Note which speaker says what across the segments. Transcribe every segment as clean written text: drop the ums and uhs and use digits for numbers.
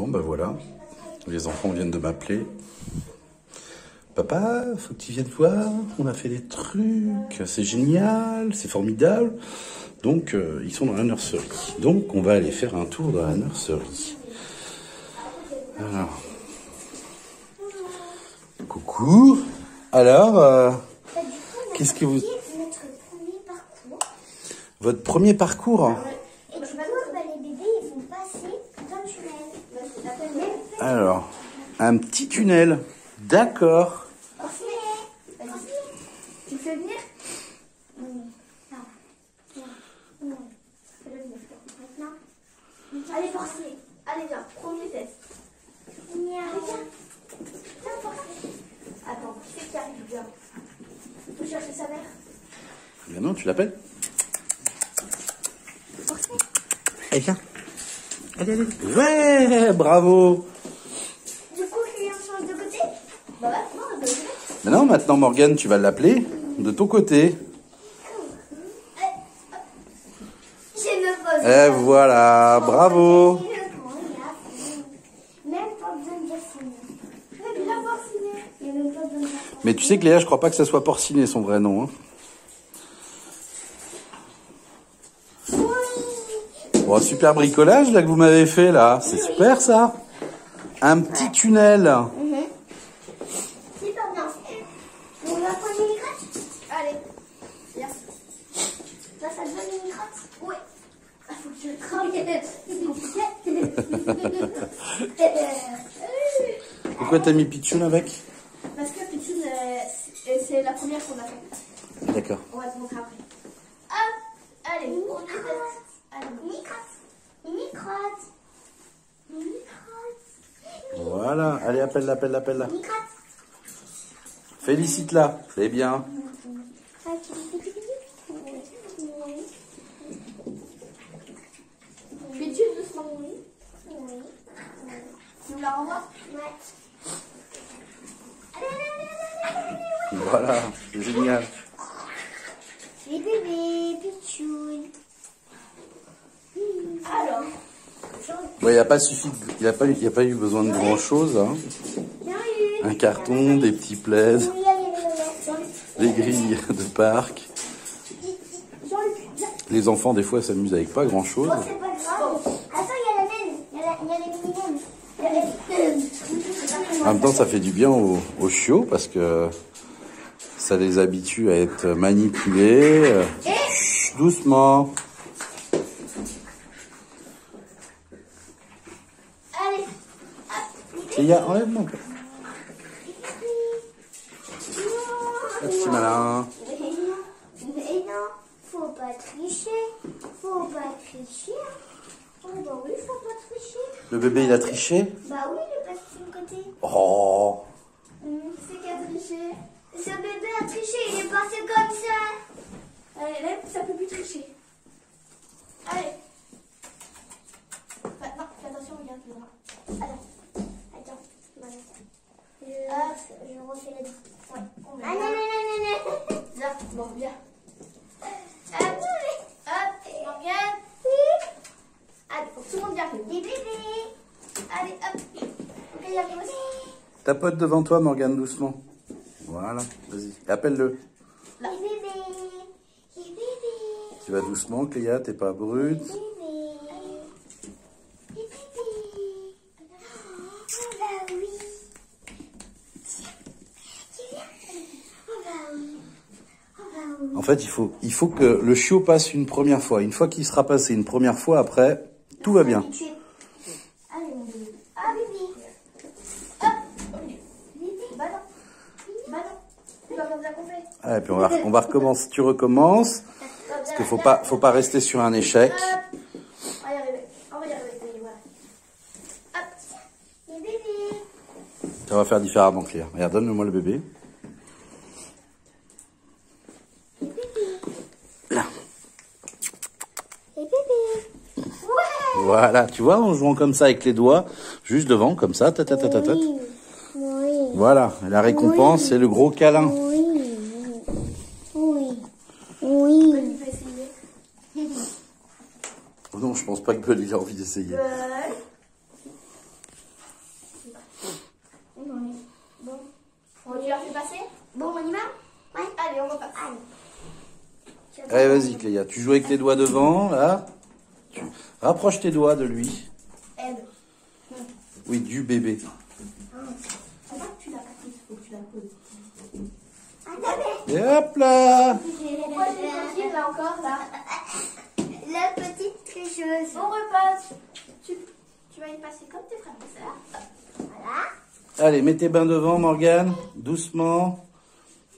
Speaker 1: Bon, bah voilà. Les enfants viennent de m'appeler. Papa, faut que tu viennes voir. On a fait des trucs. C'est génial, c'est formidable. Donc, ils sont dans la nurserie. Donc, on va aller faire un tour dans la nurserie. Alors. Coucou. Alors, qu'est-ce que vous... Votre premier parcours?
Speaker 2: Et tu vas voir, les bébés, ils vont passer dans le tunnel.
Speaker 1: Alors, un petit tunnel. D'accord.
Speaker 2: Tu fais venir? Allez, forcez. Allez, viens, premier test. Allez, viens. Attends, qui c'est qui arrive? Viens. Il faut chercher sa mère.
Speaker 1: Mais non, tu l'appelles?
Speaker 2: Forcez.
Speaker 1: Allez, viens. Allez, allez. Ouais, bravo.
Speaker 2: Du coup, il change de côté? Bah ouais, non, on va le mettre.
Speaker 1: Maintenant, Morgane, tu vas l'appeler de ton côté.
Speaker 2: J'ai me pose.
Speaker 1: Et voilà, bravo.
Speaker 2: Même pas besoin de dessiner. Il a porciné. Il n'y a même pas besoin de dessiner.
Speaker 1: Mais tu sais que Léa, je crois pas que ça soit Porcinet son vrai nom. Hein. Bon, super bricolage là que vous m'avez fait là. C'est super ça. Un petit tunnel.
Speaker 2: C'est pas bien. On va prendre une mini-crotte? Allez. Viens. Là, ça te donne une mini-crotte? Oui. Il faut que je travaille. C'est compliqué.
Speaker 1: Pourquoi t'as mis Pichoun avec?
Speaker 2: Parce que Pichoun, c'est la première qu'on a faite.
Speaker 1: D'accord.
Speaker 2: On va te montrer après. Hop. Allez, on est tête. Allez, mini-crotte. Mini-crotte. Mini-crotte.
Speaker 1: Voilà. Allez, appelle-la.
Speaker 2: Mini-crotte.
Speaker 1: Félicite-la. C'est bien.
Speaker 2: Pichoun, doucement, oui. Oui. Tu me la renvoies? Ouais. Allez.
Speaker 1: Voilà. C'est génial.
Speaker 2: Les bébés, Pichoun. Alors.
Speaker 1: Bon, il n'y a pas eu besoin de grand chose. Hein. Un carton, des petits plaids, des grilles de parc. Les enfants, des fois, s'amusent avec pas grand chose.
Speaker 2: C'est pas grave. Attends, il y a la laine. Il y a les mini-laines.
Speaker 1: En même temps, ça fait du bien aux chiots parce que ça les habitue à être manipulés. Chut, doucement.
Speaker 2: Allez.
Speaker 1: Et il y a, enlève-moi. Le petit malin.
Speaker 2: Mais non, faut pas tricher. Faut pas tricher. Oh bah oui, faut pas tricher.
Speaker 1: Le bébé, il a triché?
Speaker 2: Bah oui, il est passé sur le côté.
Speaker 1: Oh.
Speaker 2: C'est qui a triché? Ce bébé a triché, il est passé comme ça. Allez, là, ça peut plus tricher. Allez. Bah, non, fais attention, regarde le bras. Attends. Voilà. Hop, je refais la vie. Ouais, on met. Ah non. Là, bon, viens. Hop, Morgane. Allez, faut que tout le monde y arrive. Les bébés. Allez, hop. Ok, y arrive aussi.
Speaker 1: Tapote devant toi, Morgane, doucement. Voilà, vas-y. Appelle-le.
Speaker 2: Les bébés.
Speaker 1: Tu vas doucement, Cléa, t'es pas brute.
Speaker 2: Les bébés. Oh bah oui. Oh bah oui.
Speaker 1: En fait, il faut que le chiot passe une première fois. Une fois qu'il sera passé une première fois, après, tout va bien.
Speaker 2: Allez, mon bébé. Ah, bébé. Hop. Bébé. Bah non. C'est pas comme ça qu'on fait.
Speaker 1: Ah, et puis on va recommencer. Tu recommences. Parce qu'il faut pas rester sur un échec.
Speaker 2: Hop. On va y arriver. Ça y est, voilà. Hop. Les bébés.
Speaker 1: Ça va faire différemment, Cléa. Regarde, donne-moi le bébé. Là.
Speaker 2: Les bébés. Ouais.
Speaker 1: Voilà, tu vois, en jouant comme ça avec les doigts, juste devant, comme ça, ta.
Speaker 2: Oui.
Speaker 1: Voilà, et la récompense, c'est le gros câlin.
Speaker 2: Oui.
Speaker 1: Oh non, je pense pas que Bud ait envie d'essayer. Allez, vas-y, Cléa. Tu joues avec tes doigts devant, là. Tu rapproches tes doigts de lui.
Speaker 2: Elle.
Speaker 1: Oui, du bébé.
Speaker 2: C'est pas que tu la poses, faut que tu la poses.
Speaker 1: Et hop là.
Speaker 2: Pourquoi j'ai tranquille là encore là? La petite tricheuse. On repasse. Tu vas y passer comme tes frères et sœurs. Voilà.
Speaker 1: Allez, mets tes mains devant, Morgane. Doucement.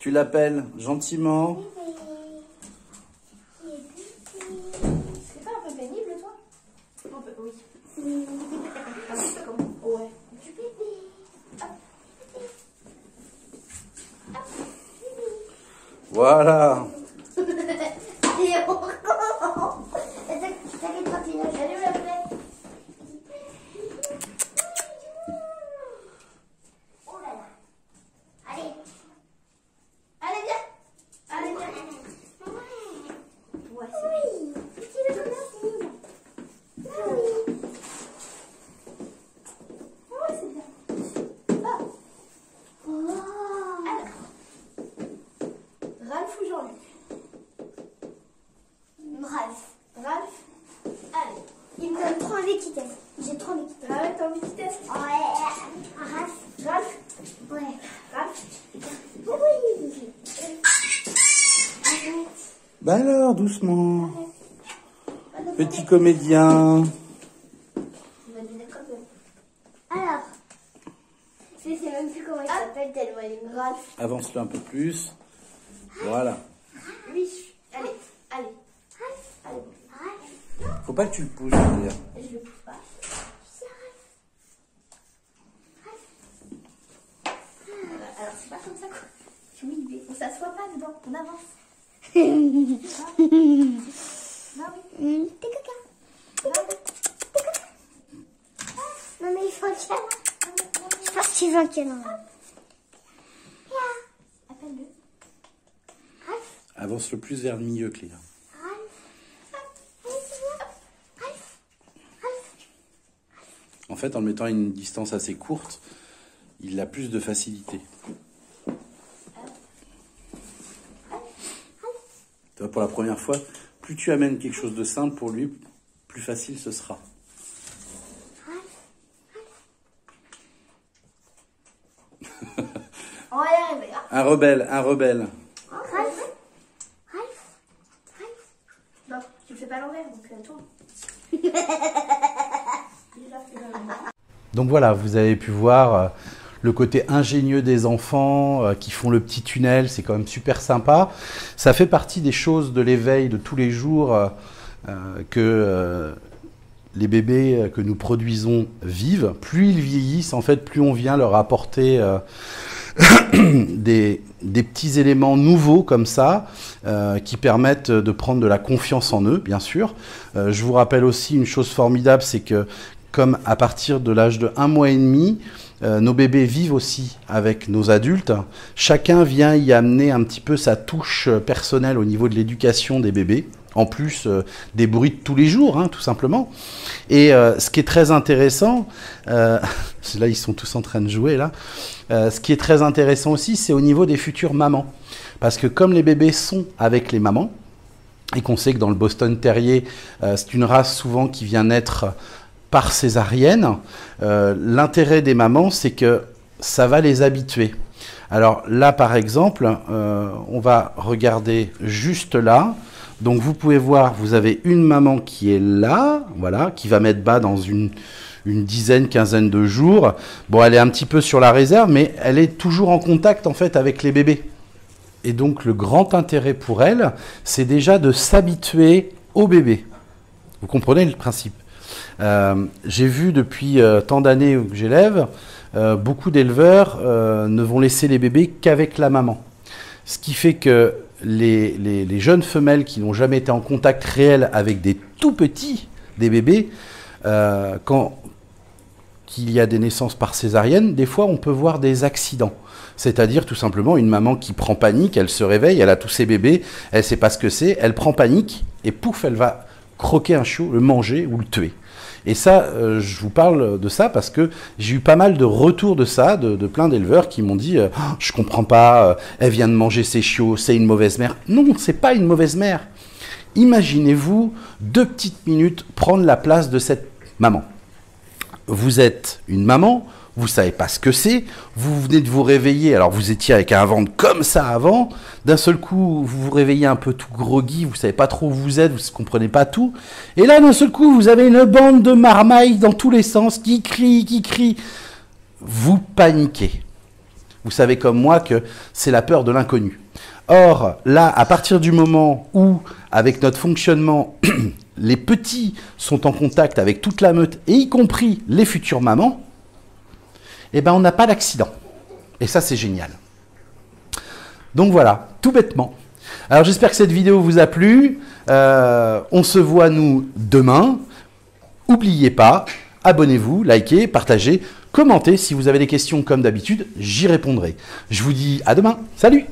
Speaker 1: Tu l'appelles gentiment.
Speaker 2: C'est pas un peu pénible toi? Un peu, oui. Un petit peu comme. Ouais. Du bébé. Hop. Hop.
Speaker 1: Voilà.
Speaker 2: Et on recommence. T'inquiète pas, Tina, j'allume la fenêtre. Oh là là. Allez. Allez, viens. Allez, viens. Ouais, oui. Petit le merci. Oui. Ouais, c'est bien. Ah. Alors. Ralph ou Jean-Luc? Ralph. Ralph. Allez. Il me donne trop envie de vitesse. J'ai trop envie de vitesse. Ah ouais, t'as envie de vitesse? Ouais. Ralph. Ralph. Ouais. Ralph. Oui. Arrête.
Speaker 1: Ben alors, doucement. Petit comédien.
Speaker 2: Alors. Je sais même plus comment il s'appelle tellement il est Ralph.
Speaker 1: Avance-le un peu plus. Voilà.
Speaker 2: Oui. Allez. Allez. Allez.
Speaker 1: Faut pas que tu le pousses, d'ailleurs.
Speaker 2: Je le pousse pas. Alors c'est pas comme ça quoi. Oui, mais on s'assoit pas dedans, on avance. Non oui. T'es caca. Non mais il faut le câlin. Je pense que tu veux un câlin. Appelle-le.
Speaker 1: Avance le plus vers le milieu, Cléa. En fait, en le mettant à une distance assez courte, il a plus de facilité. Tu vois, pour la première fois, plus tu amènes quelque chose de simple pour lui, plus facile ce sera.
Speaker 2: On va y arriver.
Speaker 1: Un rebelle, un rebelle.
Speaker 2: Non, tu le fais pas à l'envers, donc tourne.
Speaker 1: Donc voilà, vous avez pu voir le côté ingénieux des enfants qui font le petit tunnel, c'est quand même super sympa. Ça fait partie des choses de l'éveil de tous les jours que les bébés que nous produisons vivent. Plus ils vieillissent, en fait, plus on vient leur apporter des petits éléments nouveaux comme ça qui permettent de prendre de la confiance en eux, bien sûr. Je vous rappelle aussi une chose formidable, c'est que comme à partir de l'âge de 1 mois et demi, nos bébés vivent aussi avec nos adultes. Chacun vient y amener un petit peu sa touche personnelle au niveau de l'éducation des bébés, en plus des bruits de tous les jours, hein, tout simplement. Et ce qui est très intéressant, là ils sont tous en train de jouer là, ce qui est très intéressant aussi, c'est au niveau des futures mamans. Parce que comme les bébés sont avec les mamans, et qu'on sait que dans le Boston Terrier, c'est une race souvent qui vient naître par césarienne, l'intérêt des mamans, c'est que ça va les habituer. Alors là, par exemple, on va regarder juste là. Donc vous pouvez voir, vous avez une maman qui est là, voilà, qui va mettre bas dans une dizaine, quinzaine de jours. Bon, elle est un petit peu sur la réserve, mais elle est toujours en contact en fait avec les bébés. Et donc le grand intérêt pour elle, c'est déjà de s'habituer au bébé. Vous comprenez le principe? J'ai vu depuis tant d'années que j'élève, beaucoup d'éleveurs ne vont laisser les bébés qu'avec la maman. Ce qui fait que les jeunes femelles qui n'ont jamais été en contact réel avec des tout petits, des bébés, quand il y a des naissances par césarienne, des fois on peut voir des accidents. C'est-à-dire tout simplement une maman qui prend panique, elle se réveille, elle a tous ses bébés, elle ne sait pas ce que c'est, elle prend panique et pouf, elle va croquer un chiot, le manger ou le tuer. Et ça, je vous parle de ça parce que j'ai eu pas mal de retours de ça, de plein d'éleveurs qui m'ont dit « Je comprends pas, elle vient de manger ses chiots, c'est une mauvaise mère. » Non, c'est pas une mauvaise mère. Imaginez-vous 2 petites minutes prendre la place de cette maman. Vous êtes une maman, vous ne savez pas ce que c'est, vous venez de vous réveiller, alors vous étiez avec un ventre comme ça avant, d'un seul coup vous vous réveillez un peu tout groggy, vous ne savez pas trop où vous êtes, vous ne comprenez pas tout, et là d'un seul coup vous avez une bande de marmailles dans tous les sens qui crient, vous paniquez. Vous savez comme moi que c'est la peur de l'inconnu. Or, là, à partir du moment où, avec notre fonctionnement, les petits sont en contact avec toute la meute, et y compris les futures mamans, eh ben, on n'a pas d'accident. Et ça, c'est génial. Donc voilà, tout bêtement. Alors, j'espère que cette vidéo vous a plu. On se voit, nous, demain. N'oubliez pas, abonnez-vous, likez, partagez, commentez. Si vous avez des questions, comme d'habitude, j'y répondrai. Je vous dis à demain. Salut!